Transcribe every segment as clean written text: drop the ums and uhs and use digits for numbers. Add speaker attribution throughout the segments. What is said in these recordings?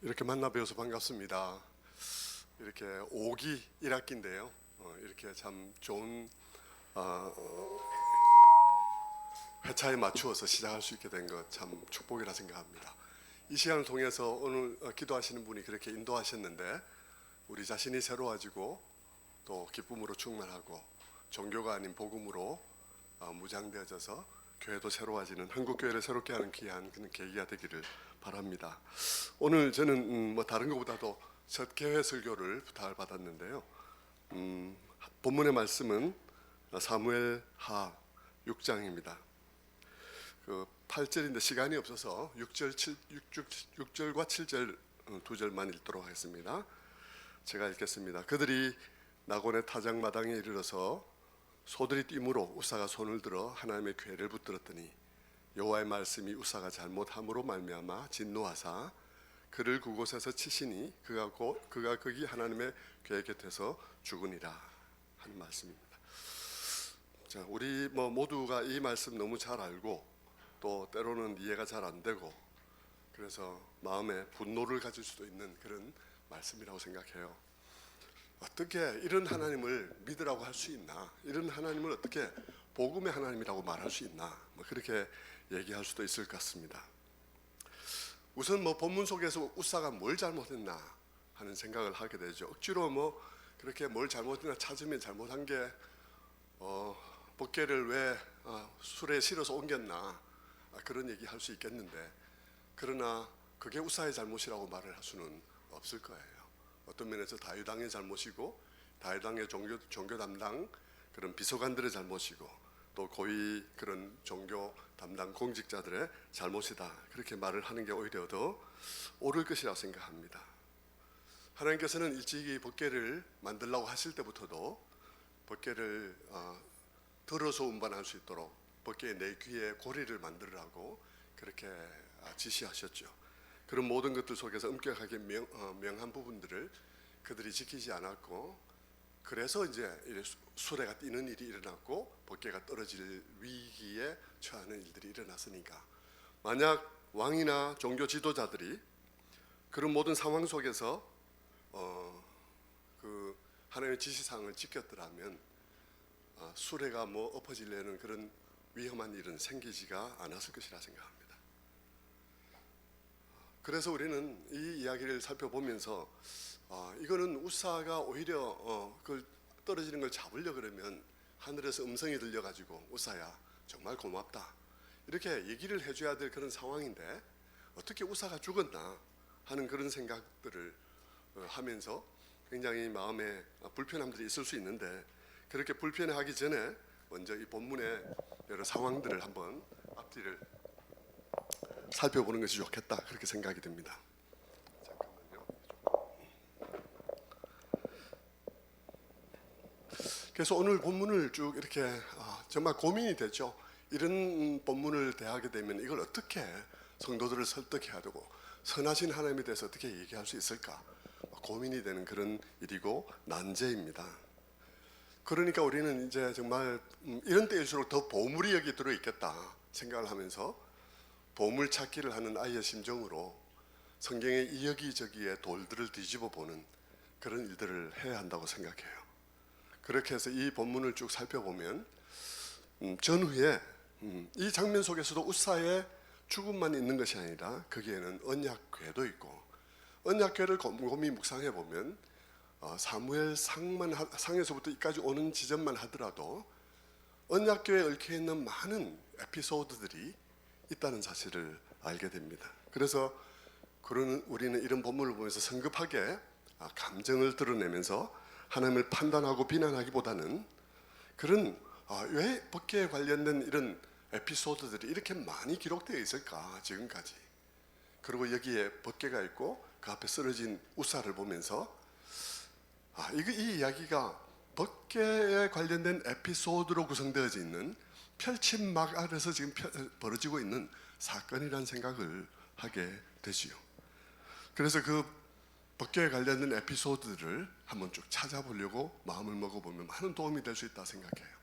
Speaker 1: 이렇게 만나 뵈어서 반갑습니다. 이렇게 5기 1학기인데요. 이렇게 참 좋은 회차에 맞추어서 시작할 수 있게 된 것 참 축복이라 생각합니다. 이 시간을 통해서 오늘 기도하시는 분이 그렇게 인도하셨는데 우리 자신이 새로워지고 또 기쁨으로 충만하고 종교가 아닌 복음으로 무장되어져서 교회도 새로워지는 한국교회를 새롭게 하는 귀한 그런 계기가 되기를 바랍니다. 오늘 저는 다른 것보다도 첫 개회 설교를 부탁을 받았는데요. 본문의 말씀은 사무엘하 6장입니다. 그 8절인데 시간이 없어서 6절과 7절 두 절만 읽도록 하겠습니다. 제가 읽겠습니다. 그들이 나곤의 타작마당에 이르러서 소들이 뛰므로 우사가 손을 들어 하나님의 궤를 붙들었더니 여호와의 말씀이 우사가 잘못함으로 말미암아 진노하사 그를 그곳에서 치시니 그가 거기 하나님의 궤 곁에서 죽으니라 하는 말씀입니다. 자, 우리 모두가 이 말씀 너무 잘 알고 또 때로는 이해가 잘 안 되고 그래서 마음에 분노를 가질 수도 있는 그런 말씀이라고 생각해요. 어떻게 이런 하나님을 믿으라고 할 수 있나? 이런 하나님을 어떻게 복음의 하나님이라고 말할 수 있나? 그렇게 얘기할 수도 있을 것 같습니다. 우선 본문 속에서 우사가 뭘 잘못했나 하는 생각을 하게 되죠. 억지로 그렇게 뭘 잘못했나 찾으면 잘못한 게 법궤를 왜 술에 실어서 옮겼나 그런 얘기 할 수 있겠는데 그러나 그게 우사의 잘못이라고 말을 할 수는 없을 거예요. 어떤 면에서 다윗왕의 잘못이고 다윗왕의 종교 담당 그런 비서관들의 잘못이고 또 고위 그런 종교 담당 공직자들의 잘못이다 그렇게 말을 하는 게 오히려 더 옳을 것이라고 생각합니다. 하나님께서는 일찍이 법궤를 만들라고 하실 때부터도 법궤를 들어서 운반할 수 있도록 법궤의 네 귀에 고리를 만들으라고 그렇게 지시하셨죠. 그런 모든 것들 속에서 엄격하게 명한 부분들을 그들이 지키지 않았고 그래서 이제 수레가 뛰는 일이 일어났고 법궤가 떨어질 위기에 처하는 일들이 일어났으니까 만약 왕이나 종교 지도자들이 그런 모든 상황 속에서 그 하나님의 지시사항을 지켰더라면 수레가 엎어지려는 그런 위험한 일은 생기지가 않았을 것이라 생각합니다. 그래서 우리는 이 이야기를 살펴보면서 이거는 우사가 오히려 그 떨어지는 걸 잡으려 그러면 하늘에서 음성이 들려가지고 우사야 정말 고맙다 이렇게 얘기를 해줘야 될 그런 상황인데 어떻게 우사가 죽었나 하는 그런 생각들을 하면서 굉장히 마음에 불편함들이 있을 수 있는데 그렇게 불편해하기 전에 먼저 이 본문의 여러 상황들을 한번 앞뒤를 살펴보는 것이 좋겠다 그렇게 생각이 듭니다. 잠깐만요. 그래서 오늘 본문을 쭉 이렇게 정말 고민이 되죠. 이런 본문을 대하게 되면 이걸 어떻게 성도들을 설득해야 되고 선하신 하나님에 대해서 어떻게 얘기할 수 있을까 고민이 되는 그런 일이고 난제입니다. 그러니까 우리는 이제 정말 이런 때일수록 더 보물이 여기 들어있겠다 생각을 하면서 보물 찾기를 하는 아이의 심정으로 성경의 이여기저기의 돌들을 뒤집어 보는 그런 일들을 해야 한다고 생각해요. 그렇게 해서 이 본문을 쭉 살펴보면 전후에 이 장면 속에서도 우사의 죽음만 있는 것이 아니라 거기에는 언약궤도 있고 언약궤를 곰곰이 묵상해 보면 사무엘 상에서부터 이까지 오는 지점만 하더라도 언약궤에 얽혀 있는 많은 에피소드들이 있다는 사실을 알게 됩니다. 그래서 우리는 이런 본문을 보면서 성급하게 감정을 드러내면서 하나님을 판단하고 비난하기보다는 그런 왜 법궤에 관련된 이런 에피소드들이 이렇게 많이 기록되어 있을까 지금까지 그리고 여기에 법궤가 있고 그 앞에 쓰러진 우사를 보면서 이 이야기가 법궤에 관련된 에피소드로 구성되어져 있는 펼침막 아래서 지금 벌어지고 있는 사건이라는 생각을 하게 되지요. 그래서 그 법궤에 관련된 에피소드들을 한번 쭉 찾아보려고 마음을 먹어보면 많은 도움이 될 수 있다 생각해요.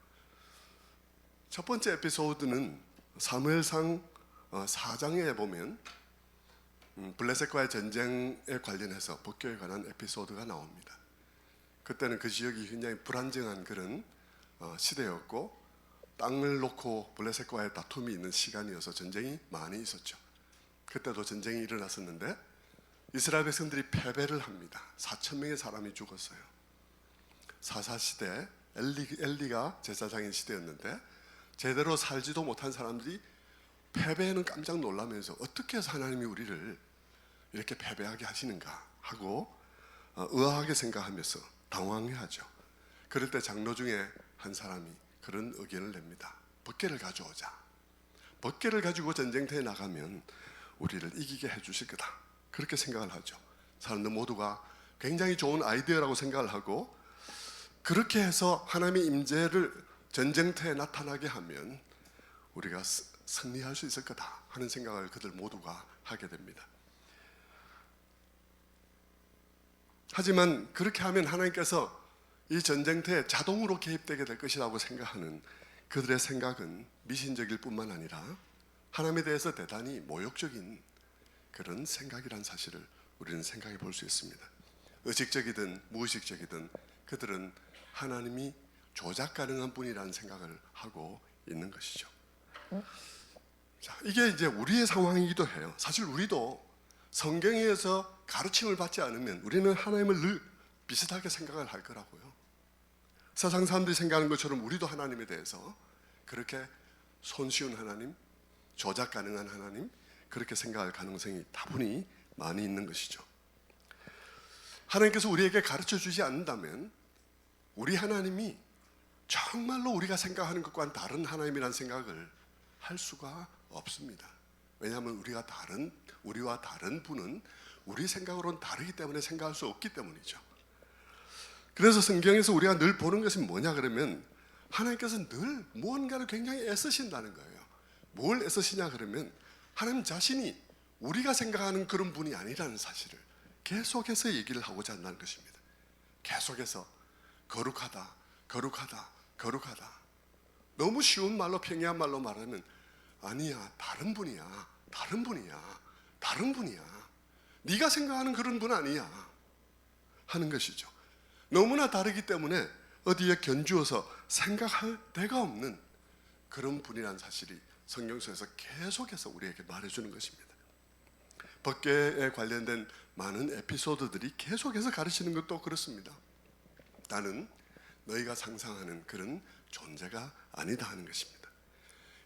Speaker 1: 첫 번째 에피소드는 사무엘상 4장에 보면 블레셋과의 전쟁에 관련해서 복교에 관한 에피소드가 나옵니다. 그때는 그 지역이 굉장히 불안정한 그런 시대였고 땅을 놓고 블레셋과의 다툼이 있는 시간이어서 전쟁이 많이 있었죠. 그때도 전쟁이 일어났었는데 이스라엘 백성들이 패배를 합니다. 4,000명의 사람이 죽었어요. 사사시대 엘리가 제사장인 시대였는데 제대로 살지도 못한 사람들이 패배에는 깜짝 놀라면서 어떻게 해서 하나님이 우리를 이렇게 패배하게 하시는가 하고 의아하게 생각하면서 당황해하죠. 그럴 때 장로 중에 한 사람이 그런 의견을 냅니다. 번개를 가져오자. 번개를 가지고 전쟁터에 나가면 우리를 이기게 해주실 거다. 그렇게 생각을 하죠. 사람들 모두가 굉장히 좋은 아이디어라고 생각을 하고 그렇게 해서 하나님의 임재를 전쟁터에 나타나게 하면 우리가 승리할 수 있을 거다 하는 생각을 그들 모두가 하게 됩니다. 하지만 그렇게 하면 하나님께서 이 전쟁터에 자동으로 개입되게 될 것이라고 생각하는 그들의 생각은 미신적일 뿐만 아니라 하나님에 대해서 대단히 모욕적인 그런 생각이란 사실을 우리는 생각해 볼 수 있습니다. 의식적이든 무의식적이든 그들은 하나님이 조작 가능한 분이라는 생각을 하고 있는 것이죠. 자, 이게 이제 우리의 상황이기도 해요. 사실 우리도 성경에서 가르침을 받지 않으면 우리는 하나님을 늘 비슷하게 생각을 할 거라고요. 세상 사람들이 생각하는 것처럼 우리도 하나님에 대해서 그렇게 손쉬운 하나님, 조작 가능한 하나님, 그렇게 생각할 가능성이 다분히 많이 있는 것이죠. 하나님께서 우리에게 가르쳐 주지 않는다면 우리 하나님이 정말로 우리가 생각하는 것과는 다른 하나님이라는 생각을 할 수가 없습니다. 왜냐하면 우리와 다른 분은 우리 생각으로는 다르기 때문에 생각할 수 없기 때문이죠. 그래서 성경에서 우리가 늘 보는 것은 뭐냐 그러면 하나님께서 늘 무언가를 굉장히 애쓰신다는 거예요. 뭘 애쓰시냐 그러면 하나님 자신이 우리가 생각하는 그런 분이 아니라는 사실을 계속해서 얘기를 하고자 한다는 것입니다. 계속해서 거룩하다, 거룩하다, 거룩하다. 너무 쉬운 말로 평이한 말로 말하면 아니야, 다른 분이야, 다른 분이야, 다른 분이야. 네가 생각하는 그런 분 아니야 하는 것이죠. 너무나 다르기 때문에 어디에 견주어서 생각할 데가 없는 그런 분이라는 사실이 성경에서 계속해서 우리에게 말해주는 것입니다. 법궤에 관련된 많은 에피소드들이 계속해서 가르치는 것도 그렇습니다. 나는 너희가 상상하는 그런 존재가 아니다 하는 것입니다.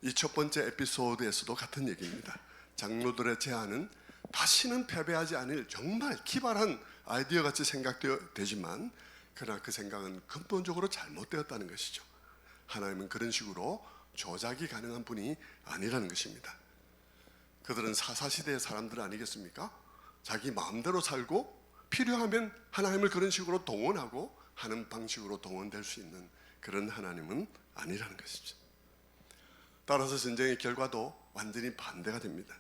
Speaker 1: 이 첫 번째 에피소드에서도 같은 얘기입니다. 장로들의 제안은 다시는 패배하지 않을 정말 기발한 아이디어 같이 생각되지만 그러나 그 생각은 근본적으로 잘못되었다는 것이죠. 하나님은 그런 식으로 조작이 가능한 분이 아니라는 것입니다. 그들은 사사시대의 사람들 아니겠습니까? 자기 마음대로 살고 필요하면 하나님을 그런 식으로 동원하고 하는 방식으로 동원될 수 있는 그런 하나님은 아니라는 것이죠. 따라서 전쟁의 결과도 완전히 반대가 됩니다.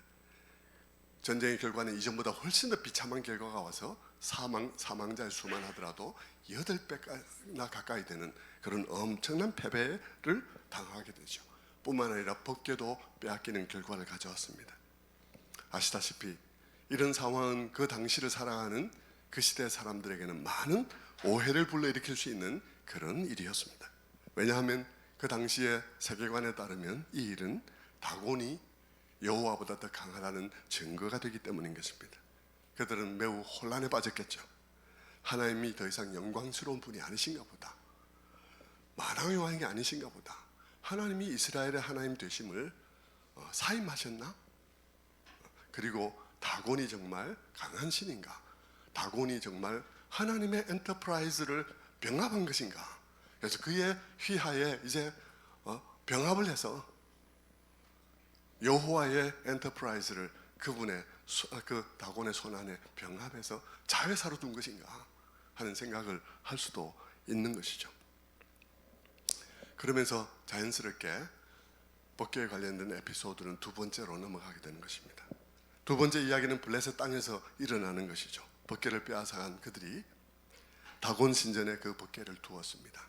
Speaker 1: 전쟁의 결과는 이전보다 훨씬 더 비참한 결과가 와서 사망자의 수만 하더라도 8배나 가까이 되는 그런 엄청난 패배를 당하게 되죠. 뿐만 아니라 법궤도 빼앗기는 결과를 가져왔습니다. 아시다시피 이런 상황은 그 당시를 살아가는 그 시대 사람들에게는 많은 오해를 불러일으킬 수 있는 그런 일이었습니다. 왜냐하면 그 당시의 세계관에 따르면 이 일은 다곤이 여호와보다 더 강하다는 증거가 되기 때문인 것입니다. 그들은 매우 혼란에 빠졌겠죠. 하나님이 더 이상 영광스러운 분이 아니신가 보다. 만왕의 왕이 아니신가 보다. 하나님이 이스라엘의 하나님 되심을 사임하셨나? 그리고 다곤이 정말 강한 신인가? 다곤이 정말 하나님의 엔터프라이즈를 병합한 것인가? 그래서 그의 휘하에 이제 병합을 해서 여호와의 엔터프라이즈를 그분의 그 다곤의 손 안에 병합해서 자회사로 둔 것인가 하는 생각을 할 수도 있는 것이죠. 그러면서 자연스럽게 법궤에 관련된 에피소드는 두 번째로 넘어가게 되는 것입니다. 두 번째 이야기는 블레셋 땅에서 일어나는 것이죠. 법궤를 빼앗아간 그들이 다곤 신전에 그 법궤를 두었습니다.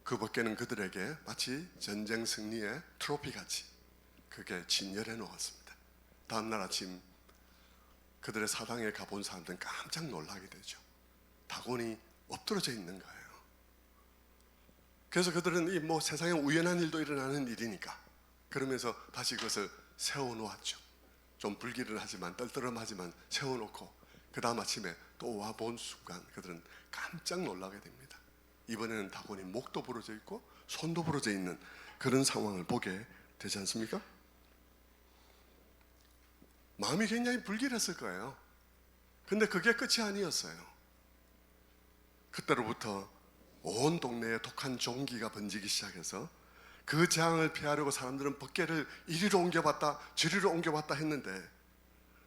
Speaker 1: 그 법궤는 그들에게 마치 전쟁 승리의 트로피 같이 그게 진열해 놓았습니다. 다음날 아침 그들의 사당에 가본 사람들은 깜짝 놀라게 되죠. 다곤이 엎드러져 있는 거예요. 그래서 그들은 이 뭐 세상에 우연한 일도 일어나는 일이니까 그러면서 다시 그것을 세워놓았죠. 좀 불길하지만 떨떠름하지만 세워놓고 그 다음 아침에 또 와본 순간 그들은 깜짝 놀라게 됩니다. 이번에는 다곤이 목도 부러져 있고 손도 부러져 있는 그런 상황을 보게 되지 않습니까? 마음이 굉장히 불길했을 거예요. 근데 그게 끝이 아니었어요. 그때로부터 온 동네에 독한 종기가 번지기 시작해서 그 재앙을 피하려고 사람들은 법궤를 이리로 옮겨봤다 저리로 옮겨봤다 했는데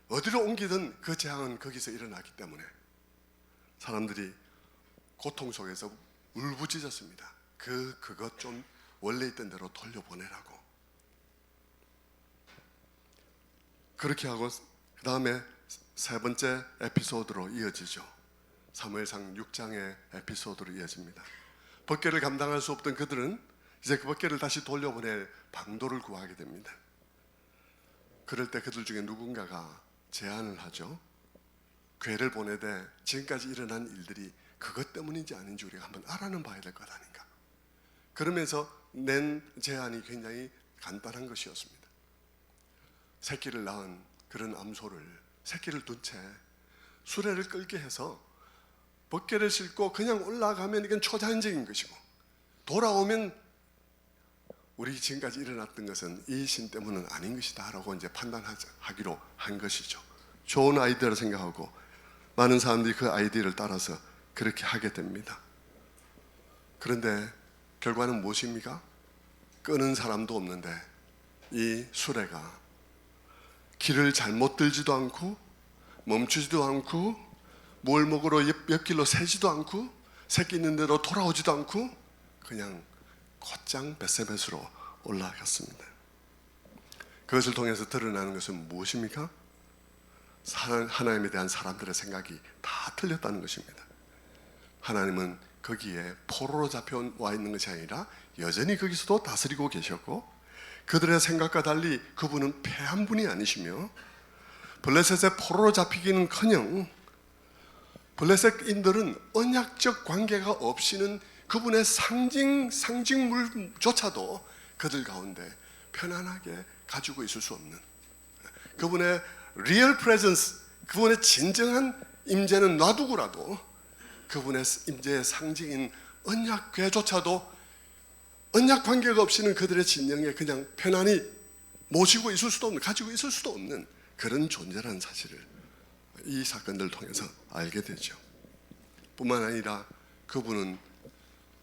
Speaker 1: 어디로 옮기든 그 재앙은 거기서 일어나기 때문에 사람들이 고통 속에서 울부짖었습니다. 그것 좀 원래 있던 대로 돌려보내라고. 그렇게 하고 그 다음에 세 번째 에피소드로 이어지죠. 사무엘상 6장의 에피소드로 이어집니다. 법궤를 감당할 수 없던 그들은 이제 그 법궤를 다시 돌려보낼 방도를 구하게 됩니다. 그럴 때 그들 중에 누군가가 제안을 하죠. 궤를 보내되 지금까지 일어난 일들이 그것 때문인지 아닌지 우리가 한번 알아는 봐야 될 것 아닌가. 그러면서 낸 제안이 굉장히 간단한 것이었습니다. 새끼를 낳은 그런 암소를 새끼를 둔 채 수레를 끌게 해서 법궤를 싣고 그냥 올라가면 이건 초자연적인 것이고 돌아오면 우리 지금까지 일어났던 것은 이 신 때문은 아닌 것이다 라고 이제 판단하기로 한 것이죠. 좋은 아이디어를 생각하고 많은 사람들이 그 아이디어를 따라서 그렇게 하게 됩니다. 그런데 결과는 무엇입니까? 끄는 사람도 없는데 이 수레가 길을 잘못 들지도 않고 멈추지도 않고 뭘 먹으러 옆길로 새지도 않고 새끼 있는 대로 돌아오지도 않고 그냥 곧장 벳세벳으로 올라갔습니다. 그것을 통해서 드러나는 것은 무엇입니까? 하나님에 대한 사람들의 생각이 다 틀렸다는 것입니다. 하나님은 거기에 포로로 잡혀와 있는 것이 아니라 여전히 거기서도 다스리고 계셨고 그들의 생각과 달리 그분은 패한 분이 아니시며 블레셋의 포로로 잡히기는커녕 블레셋인들은 언약적 관계가 없이는 그분의 상징물조차도 그들 가운데 편안하게 가지고 있을 수 없는 그분의 real presence, 그분의 진정한 임재는 놔두고라도 그분의 임재의 상징인 언약궤조차도 언약 관계가 없이는 그들의 진영에 그냥 편안히 모시고 있을 수도 없는, 가지고 있을 수도 없는 그런 존재라는 사실을 이 사건들을 통해서 알게 되죠. 뿐만 아니라 그분은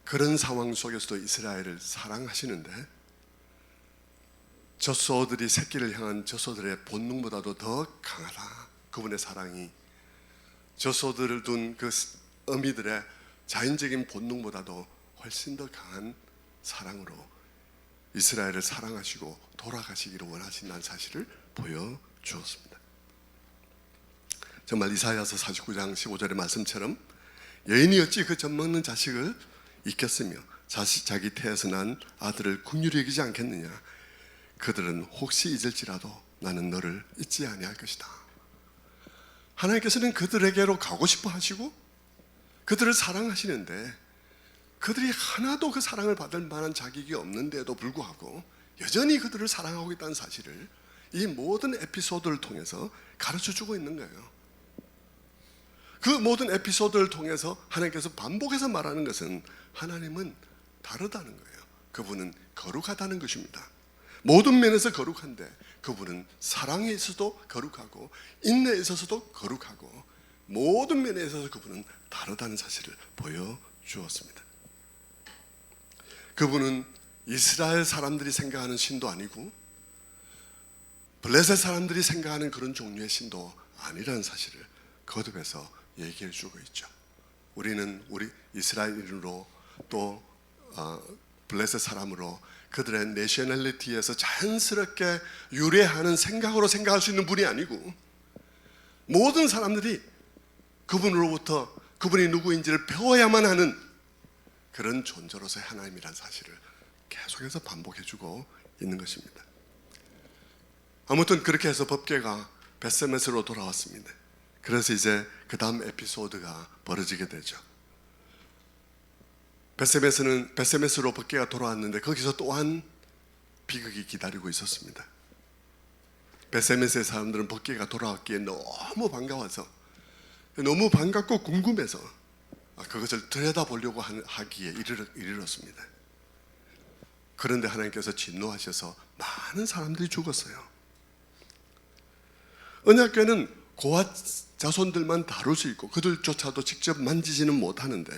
Speaker 1: 그런 상황 속에서도 이스라엘을 사랑하시는데 젖소들이 새끼를 향한 젖소들의 본능보다도 더 강하다. 그분의 사랑이 젖소들을 둔 그 어미들의 자연적인 본능보다도 훨씬 더 강한 사랑으로 이스라엘을 사랑하시고 돌아가시기를 원하신다는 사실을 보여주었습니다. 정말 이사야서 49장 15절의 말씀처럼 여인이 어찌 그 젖먹는 자식을 잊겠으며 자기 태에서 난 아들을 긍휼히 여기지 않겠느냐. 그들은 혹시 잊을지라도 나는 너를 잊지 아니할 것이다. 하나님께서는 그들에게로 가고 싶어 하시고 그들을 사랑하시는데 그들이 하나도 그 사랑을 받을 만한 자격이 없는데도 불구하고 여전히 그들을 사랑하고 있다는 사실을 이 모든 에피소드를 통해서 가르쳐주고 있는 거예요. 그 모든 에피소드를 통해서 하나님께서 반복해서 말하는 것은 하나님은 다르다는 거예요. 그분은 거룩하다는 것입니다. 모든 면에서 거룩한데 그분은 사랑에 있어서도 거룩하고 인내에 있어서도 거룩하고 모든 면에 있어서 그분은 다르다는 사실을 보여주었습니다. 그분은 이스라엘 사람들이 생각하는 신도 아니고 블레셋 사람들이 생각하는 그런 종류의 신도 아니라는 사실을 거듭해서 얘기해 주고 있죠. 우리는 우리 이스라엘인으로 또 블레셋 사람으로 그들의 내셔널리티에서 자연스럽게 유래하는 생각으로 생각할 수 있는 분이 아니고 모든 사람들이 그분으로부터 그분이 누구인지를 배워야만 하는 그런 존재로서의 하나님이라는 사실을 계속해서 반복해주고 있는 것입니다. 아무튼 그렇게 해서 법궤가 벳세메스로 돌아왔습니다. 그래서 이제 그 다음 에피소드가 벌어지게 되죠. 벳세메스로 법궤가 돌아왔는데 거기서 또한 비극이 기다리고 있었습니다. 벳세메스의 사람들은 법궤가 돌아왔기에 너무 반가워서, 너무 반갑고 궁금해서 그것을 들여다보려고 하기에 이르렀습니다. 그런데 하나님께서 진노하셔서 많은 사람들이 죽었어요. 언약궤는 고아 자손들만 다룰 수 있고 그들조차도 직접 만지지는 못하는데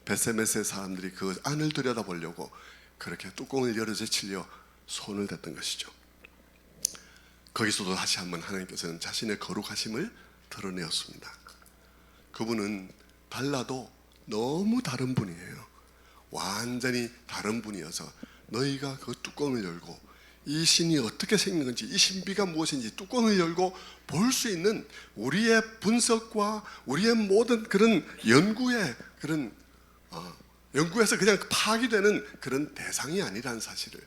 Speaker 1: 벳세메스의 사람들이 그 안을 들여다보려고 그렇게 뚜껑을 열어제치려 손을 댔던 것이죠. 거기서도 다시 한번 하나님께서는 자신의 거룩하심을 드러내었습니다. 그분은 달라도 너무 다른 분이에요. 완전히 다른 분이어서 너희가 그 뚜껑을 열고 이 신이 어떻게 생긴 건지, 이 신비가 무엇인지 뚜껑을 열고 볼 수 있는 우리의 분석과 우리의 모든 그런 연구의 그런 연구에서 그냥 파악이 되는 그런 대상이 아니라는 사실을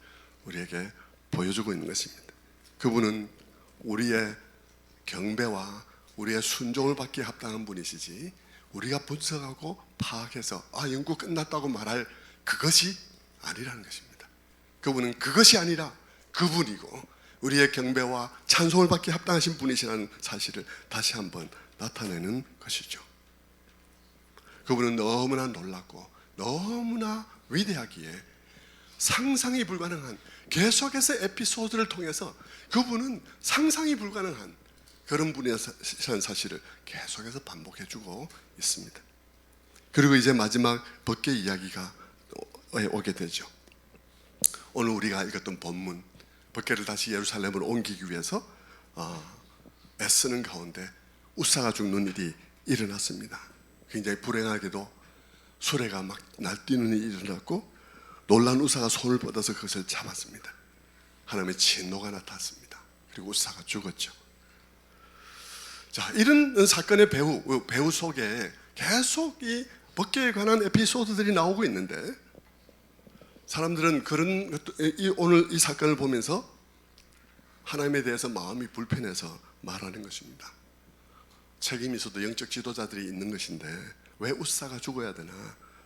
Speaker 1: 우리에게 보여주고 있는 것입니다. 그분은 우리의 경배와 우리의 순종을 받기에 합당한 분이시지, 우리가 분석하고 파악해서 연구 끝났다고 말할 그것이 아니라는 것입니다. 그분은 그것이 아니라 그분이고 우리의 경배와 찬송을 받기에 합당하신 분이시라는 사실을 다시 한번 나타내는 것이죠. 그분은 너무나 놀랍고 너무나 위대하기에 상상이 불가능한, 계속해서 에피소드를 통해서 그분은 상상이 불가능한 그런 분이라는 사실을 계속해서 반복해주고 있습니다. 그리고 이제 마지막 법궤 이야기가 오게 되죠. 오늘 우리가 읽었던 본문, 법궤를 다시 예루살렘으로 옮기기 위해서 애쓰는 가운데 우사가 죽는 일이 일어났습니다. 굉장히 불행하게도 수레가 막 날뛰는 일이 일어났고 놀란 우사가 손을 뻗어서 그것을 잡았습니다. 하나님의 진노가 나타났습니다. 그리고 우사가 죽었죠. 자, 이런 사건의 배후 속에 계속 이 법궤에 관한 에피소드들이 나오고 있는데, 사람들은 오늘 이 사건을 보면서 하나님에 대해서 마음이 불편해서 말하는 것입니다. 책임이 있어도 영적 지도자들이 있는 것인데 왜 우사가 죽어야 되나?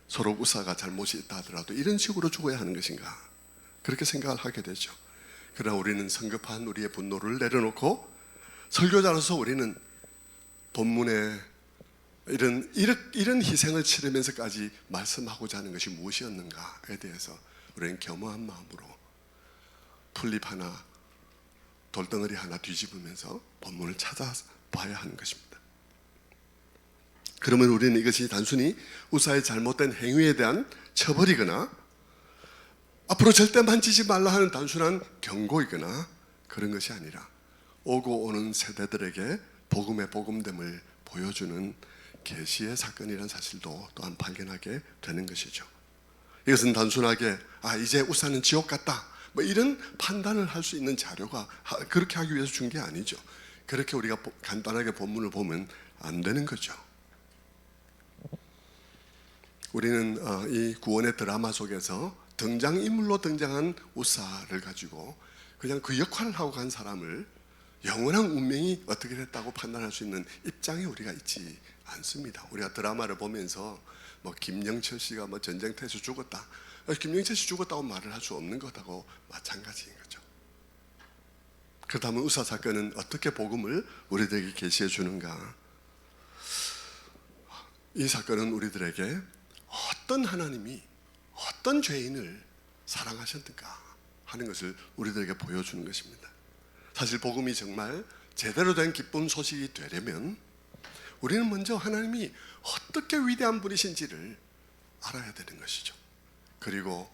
Speaker 1: 서로 우사가 잘못이 있다 하더라도 이런 식으로 죽어야 하는 것인가? 그렇게 생각을 하게 되죠. 그러나 우리는 성급한 우리의 분노를 내려놓고 설교자로서 우리는 본문에 이런 희생을 치르면서까지 말씀하고자 하는 것이 무엇이었는가에 대해서 우리는 겸허한 마음으로 풀잎 하나, 돌덩어리 하나 뒤집으면서 본문을 찾아봐야 하는 것입니다. 그러면 우리는 이것이 단순히 우사의 잘못된 행위에 대한 처벌이거나 앞으로 절대 만지지 말라 하는 단순한 경고이거나 그런 것이 아니라 오고 오는 세대들에게 복음의 복음됨을 보여주는 계시의 사건이라는 사실도 또한 발견하게 되는 것이죠. 이것은 단순하게 이제 우사는 지옥 같다 이런 판단을 할 수 있는 자료가 그렇게 하기 위해서 준 게 아니죠. 그렇게 우리가 간단하게 본문을 보면 안 되는 거죠. 우리는 이 구원의 드라마 속에서 등장인물로 등장한 우사를 가지고 그냥 그 역할을 하고 간 사람을 영원한 운명이 어떻게 됐다고 판단할 수 있는 입장에 우리가 있지 않습니다. 우리가 드라마를 보면서 김영철 씨가 전쟁터에서 죽었다, 김영철 씨 죽었다고 말을 할 수 없는 것하고 마찬가지인 거죠. 그렇다면 우사 사건은 어떻게 복음을 우리들에게 계시해 주는가? 이 사건은 우리들에게 어떤 하나님이 어떤 죄인을 사랑하셨는가 하는 것을 우리들에게 보여주는 것입니다. 사실 복음이 정말 제대로 된 기쁜 소식이 되려면 우리는 먼저 하나님이 어떻게 위대한 분이신지를 알아야 되는 것이죠. 그리고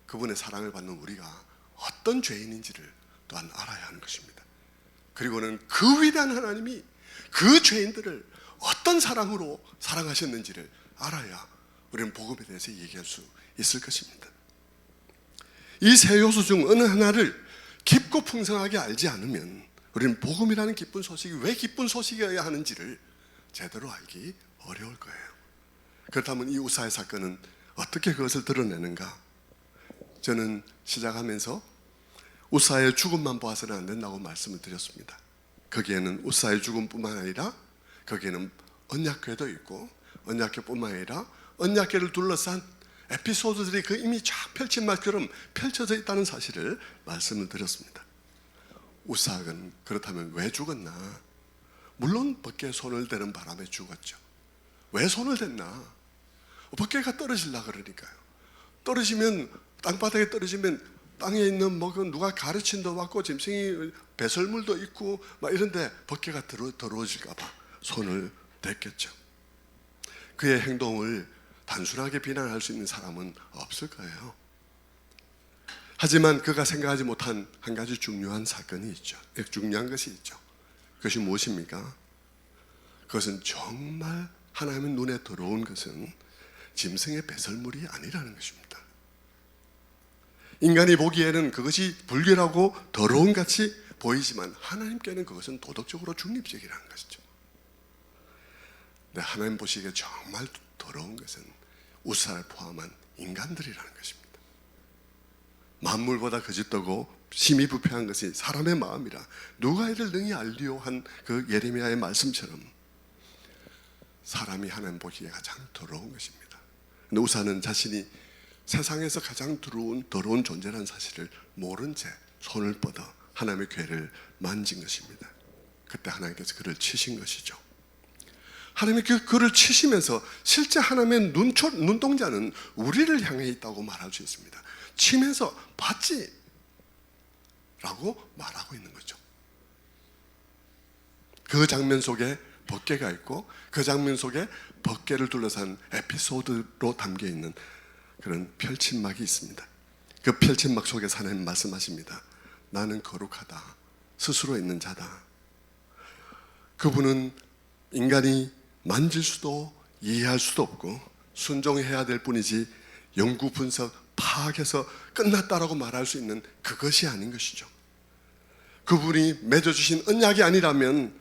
Speaker 1: 그분의 사랑을 받는 우리가 어떤 죄인인지를 또한 알아야 하는 것입니다. 그리고는 그 위대한 하나님이 그 죄인들을 어떤 사랑으로 사랑하셨는지를 알아야 우리는 복음에 대해서 얘기할 수 있을 것입니다. 이 세 요소 중 어느 하나를 깊고 풍성하게 알지 않으면 우리는 복음이라는 기쁜 소식이 왜 기쁜 소식이어야 하는지를 제대로 알기 어려울 거예요. 그렇다면 이 우사의 사건은 어떻게 그것을 드러내는가? 저는 시작하면서 우사의 죽음만 보아서는 안 된다고 말씀을 드렸습니다. 거기에는 우사의 죽음뿐만 아니라 거기에는 언약궤도 있고 언약궤뿐만 아니라 언약궤를 둘러싼 에피소드들이 그 이미 쫙 펼친 말처럼 펼쳐져 있다는 사실을 말씀을 드렸습니다. 우사는 그렇다면 왜 죽었나? 물론 벗개에 손을 대는 바람에 죽었죠. 왜 손을 댔나? 벗개가 떨어지려고 그러니까요. 떨어지면 땅바닥에 떨어지면 땅에 있는 뭐 누가 가르친 도 받고 짐승이 배설물도 있고 막 이런데 벗개가 더러워질까봐 손을 댔겠죠. 그의 행동을 단순하게 비난할 수 있는 사람은 없을 거예요. 하지만 그가 생각하지 못한 한 가지 중요한 사건이 있죠. 중요한 것이 있죠. 그것이 무엇입니까? 그것은 정말 하나님의 눈에 들어온 것은 짐승의 배설물이 아니라는 것입니다. 인간이 보기에는 그것이 불결하고 더러운 같이 보이지만 하나님께는 그것은 도덕적으로 중립적이라는 것이죠. 근데 하나님 보시기에 정말 더러운 것은 우사를 포함한 인간들이라는 것입니다. 만물보다 거짓되고 심히 부패한 것이 사람의 마음이라 누가 이를 능히 알리요 한 그 예레미야의 말씀처럼 사람이 하나님 보기에 가장 더러운 것입니다. 근데 우사는 자신이 세상에서 가장 더러운 존재라는 사실을 모른 채 손을 뻗어 하나님의 궤를 만진 것입니다. 그때 하나님께서 그를 치신 것이죠. 하나님이 그를 치시면서 실제 하나님의 눈동자는 우리를 향해 있다고 말할 수 있습니다. 치면서 봤지? 라고 말하고 있는 거죠. 그 장면 속에 벗개가 있고 그 장면 속에 벗개를 둘러싼 에피소드로 담겨있는 그런 펼친막이 있습니다. 그 펼친막 속에서 하나님 말씀하십니다. 나는 거룩하다. 스스로 있는 자다. 그분은 인간이 만질 수도 이해할 수도 없고 순종해야 될 뿐이지 연구 분석 파악해서 끝났다라고 말할 수 있는 그것이 아닌 것이죠. 그분이 맺어주신 언약이 아니라면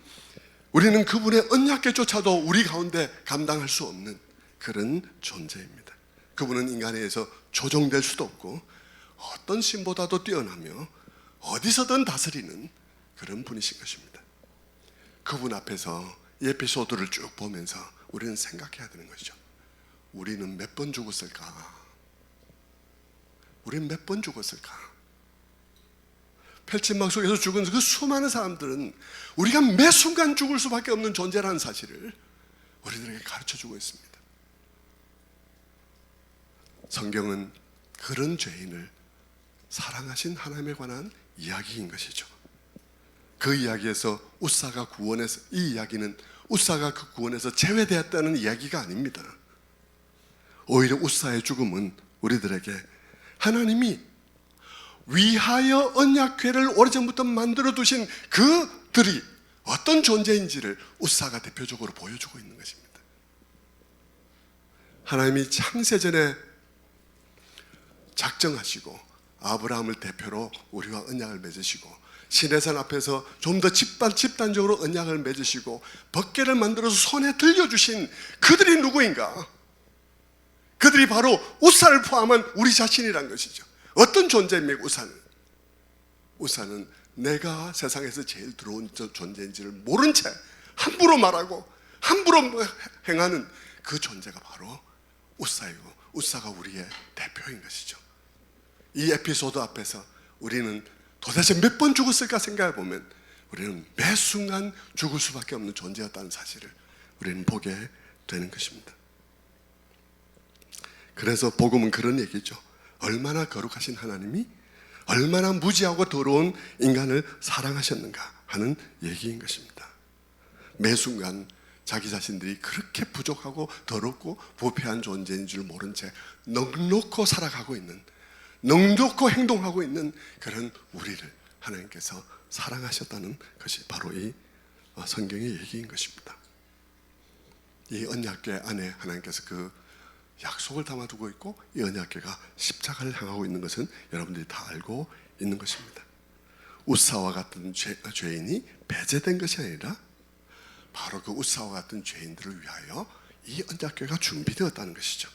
Speaker 1: 우리는 그분의 언약궤조차도 우리 가운데 감당할 수 없는 그런 존재입니다. 그분은 인간에 의해서 조종될 수도 없고 어떤 신보다도 뛰어나며 어디서든 다스리는 그런 분이신 것입니다. 그분 앞에서 이 에피소드를 쭉 보면서 우리는 생각해야 되는 것이죠. 우리는 몇 번 죽었을까? 우리는 몇 번 죽었을까? 펼친막 속에서 죽은 그 수많은 사람들은 우리가 매 순간 죽을 수밖에 없는 존재라는 사실을 우리들에게 가르쳐주고 있습니다. 성경은 그런 죄인을 사랑하신 하나님에 관한 이야기인 것이죠. 그 이야기에서 우사가 구원해서 이 이야기는 우사가 그 구원에서 제외되었다는 이야기가 아닙니다. 오히려 우사의 죽음은 우리들에게 하나님이 위하여 언약궤를 오래전부터 만들어 두신 그들이 어떤 존재인지를 우사가 대표적으로 보여주고 있는 것입니다. 하나님이 창세전에 작정하시고 아브라함을 대표로 우리와 언약을 맺으시고 시내산 앞에서 좀 더 집단적으로 언약을 맺으시고 벗개를 만들어서 손에 들려주신 그들이 누구인가? 그들이 바로 우사를 포함한 우리 자신이란 것이죠. 어떤 존재입니까? 우사는 내가 세상에서 제일 더러운 존재인지를 모른 채 함부로 말하고 함부로 행하는 그 존재가 바로 우사이고 우사가 우리의 대표인 것이죠. 이 에피소드 앞에서 우리는 도대체 몇 번 죽었을까 생각해 보면 우리는 매 순간 죽을 수밖에 없는 존재였다는 사실을 우리는 보게 되는 것입니다. 그래서 복음은 그런 얘기죠. 얼마나 거룩하신 하나님이 얼마나 무지하고 더러운 인간을 사랑하셨는가 하는 얘기인 것입니다. 매 순간 자기 자신들이 그렇게 부족하고 더럽고 부패한 존재인 줄 모른 채 넉넉히 살아가고 있는, 넉넉히 행동하고 있는 그런 우리를 하나님께서 사랑하셨다는 것이 바로 이 성경의 얘기인 것입니다. 이 언약궤 안에 하나님께서 그 약속을 담아두고 있고 이 언약궤가 십자가를 향하고 있는 것은 여러분들이 다 알고 있는 것입니다. 우사와 같은 죄인이 배제된 것이 아니라 바로 그 우사와 같은 죄인들을 위하여 이 언약궤가 준비되었다는 것이죠.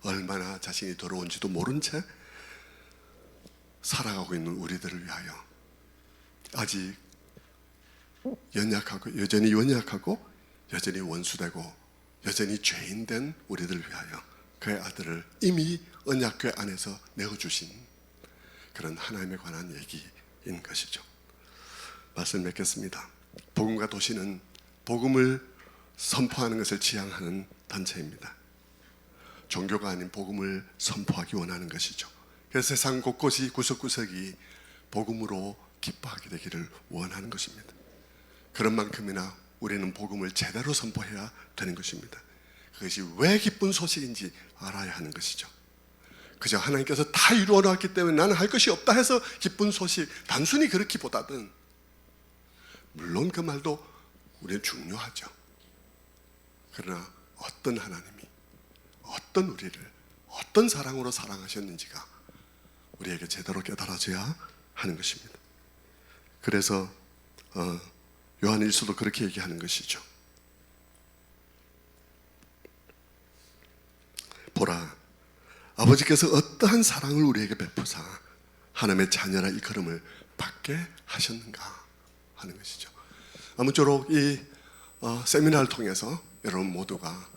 Speaker 1: 얼마나 자신이 더러운지도 모른 채 살아가고 있는 우리들을 위하여 아직 여전히 연약하고 여전히 원수되고 여전히 죄인된 우리들을 위하여 그의 아들을 이미 언약궤 안에서 내어주신 그런 하나님에 관한 얘기인 것이죠. 말씀 맺겠습니다. 복음과 도시는 복음을 선포하는 것을 지향하는 단체입니다. 종교가 아닌 복음을 선포하기 원하는 것이죠. 그래서 세상 곳곳이 구석구석이 복음으로 기뻐하게 되기를 원하는 것입니다. 그런 만큼이나 우리는 복음을 제대로 선포해야 되는 것입니다. 그것이 왜 기쁜 소식인지 알아야 하는 것이죠. 그저 하나님께서 다 이루어 놨기 때문에 나는 할 것이 없다 해서 기쁜 소식, 단순히 그렇기보다는 물론 그 말도 우리는 중요하죠. 그러나 어떤 하나님이 어떤 우리를 어떤 사랑으로 사랑하셨는지가 우리에게 제대로 깨달아져야 하는 것입니다. 그래서 요한일서도 그렇게 얘기하는 것이죠. 보라, 아버지께서 어떠한 사랑을 우리에게 베푸사 하나님의 자녀라 일컬음을 받게 하셨는가 하는 것이죠. 아무쪼록 이 세미나를 통해서 여러분 모두가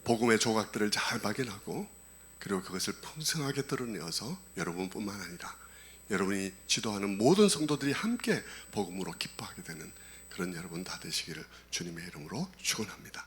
Speaker 1: 복음의 조각들을 잘 발견하고 그리고 그것을 풍성하게 드러내어서 여러분뿐만 아니라 여러분이 지도하는 모든 성도들이 함께 복음으로 기뻐하게 되는 그런 여러분 다 되시기를 주님의 이름으로 축원합니다.